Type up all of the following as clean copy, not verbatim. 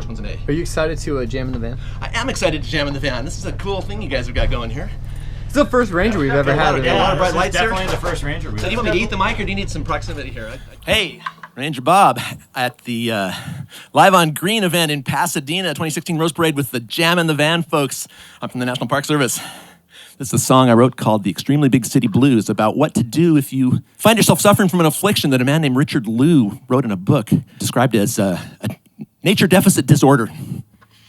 First one's an A. Are you excited to jam in the van? I am excited to jam in the van. This is a cool thing you guys have got going here. It's the first Ranger we've ever had. A lot of bright lights here. Definitely the first Ranger we've So do you ever want me to eat the mic, or do you need some proximity here? Hey, Ranger Bob at the Live on Green event in Pasadena, 2016 Rose Parade with the Jam in the Van folks. I'm from the National Park Service. This is a song I wrote called The Extremely Big City Blues, about what to do if you find yourself suffering from an affliction that a man named Richard Liu wrote in a book described as a nature deficit disorder.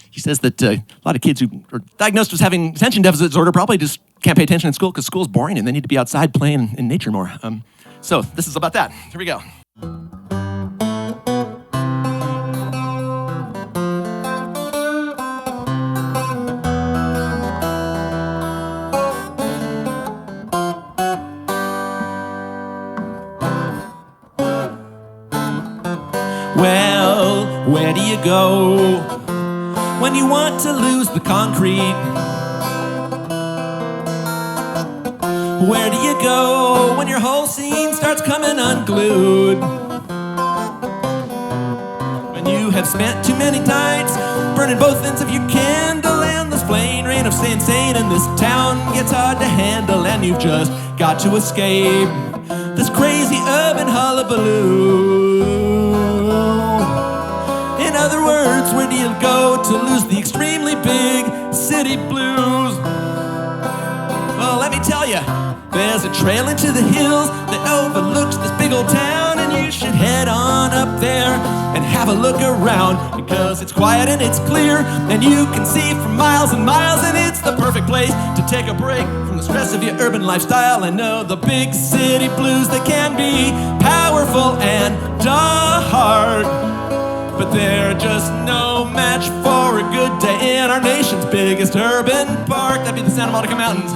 He says that a lot of kids who are diagnosed with having attention deficit disorder probably just can't pay attention in school because school's boring and they need to be outside playing in nature more. So this is about that. Here we go. Well, where do you go when you want to lose the concrete? Where do you go when your whole scene starts coming unglued? When you have spent too many nights burning both ends of your candle, and this plain rain of saying in this town gets hard to handle, and you've just got to escape this crazy urban hullabaloo. In other words, where do you go to lose the extremely big city blues? Well, let me tell you, there's a trail into the hills that overlooks this big old town, and you should head on up there and have a look around, because it's quiet and it's clear and you can see for miles and miles, and it's the perfect place to take a break from the stress of your urban lifestyle and know the big city blues. They can be powerful and dark, but they're just no match for a good day in our nation's biggest urban park. That'd be the Santa Monica Mountains.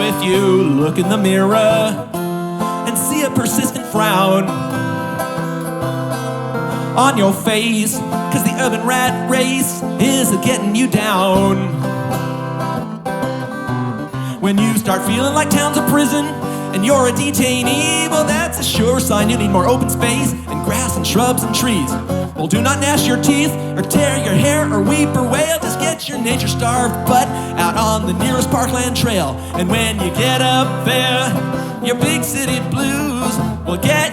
If you look in the mirror and see a persistent frown on your face, 'cause the urban rat race is getting you down. When you start feeling like town's a prison and you're a detainee, well, that's a sure sign you need more open space and grass and shrubs and trees. Well, do not gnash your teeth or tear your hair or weep or wail. Just get your nature-starved butt out on the nearest parkland trail. And when you get up there, your big city blues will get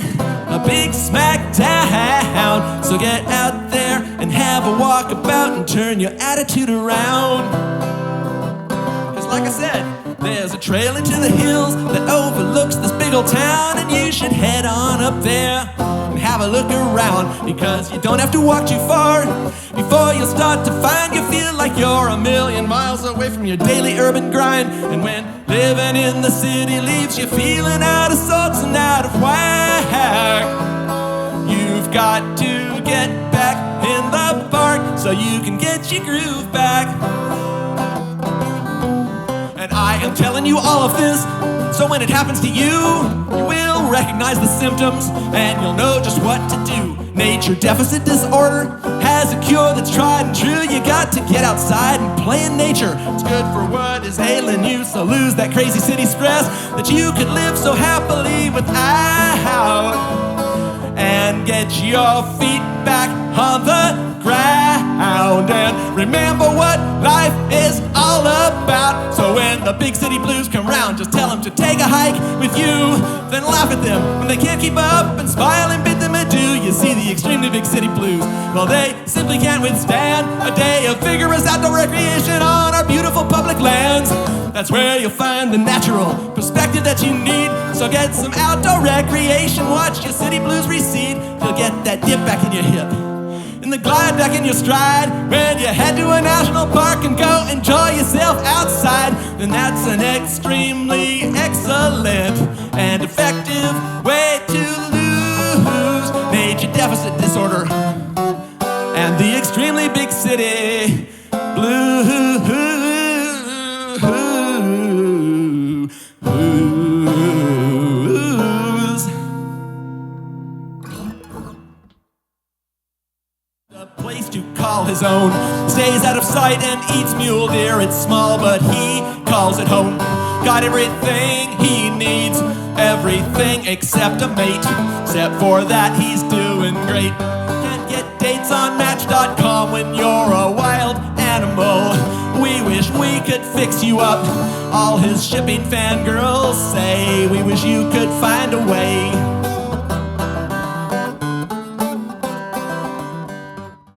a big smack down. So get out there and have a walkabout and turn your attitude around. 'Cause like I said, there's a trail into the hills that overlooks this big old town, and you should head on up there and have a look around, because you don't have to walk too far before you'll start to find you feel like you're a million miles away from your daily urban grind. And when living in the city leaves you feeling out of sorts and out of whack, you've got to get back in the park so you can get your groove back. And I am telling you all of this, so when it happens to you, you will recognize the symptoms and you'll know just what to do. Nature deficit disorder has a cure that's tried and true. You got to get outside and play in nature. It's good for what is ailing you, so lose that crazy city stress that you could live so happily without, and get your feet back on the ground and remember what life is all about. So when the big city blues come round, just tell them to take a hike with you, then laugh at them when they can't keep up and smile and bid them adieu. You see, the extremely big city blues, well, they simply can't withstand a day of vigorous outdoor recreation on our beautiful public lands. That's where you'll find the natural perspective that you need. So get some outdoor recreation, watch your city blues recede. You'll get that dip back in your hip in the glide back in your stride. When you head to a national park and go enjoy yourself outside, then that's an extremely excellent and effective way to lose major deficit disorder and the extremely big city blues. A place to call his own, stays out of sight and eats mule deer. It's small but he calls it home. Got everything he needs, everything except a mate. Except for that he's doing great. Can't get dates on Match.com when you're a wild animal. We wish we could fix you up, all his shipping fangirls say. We wish you could find a way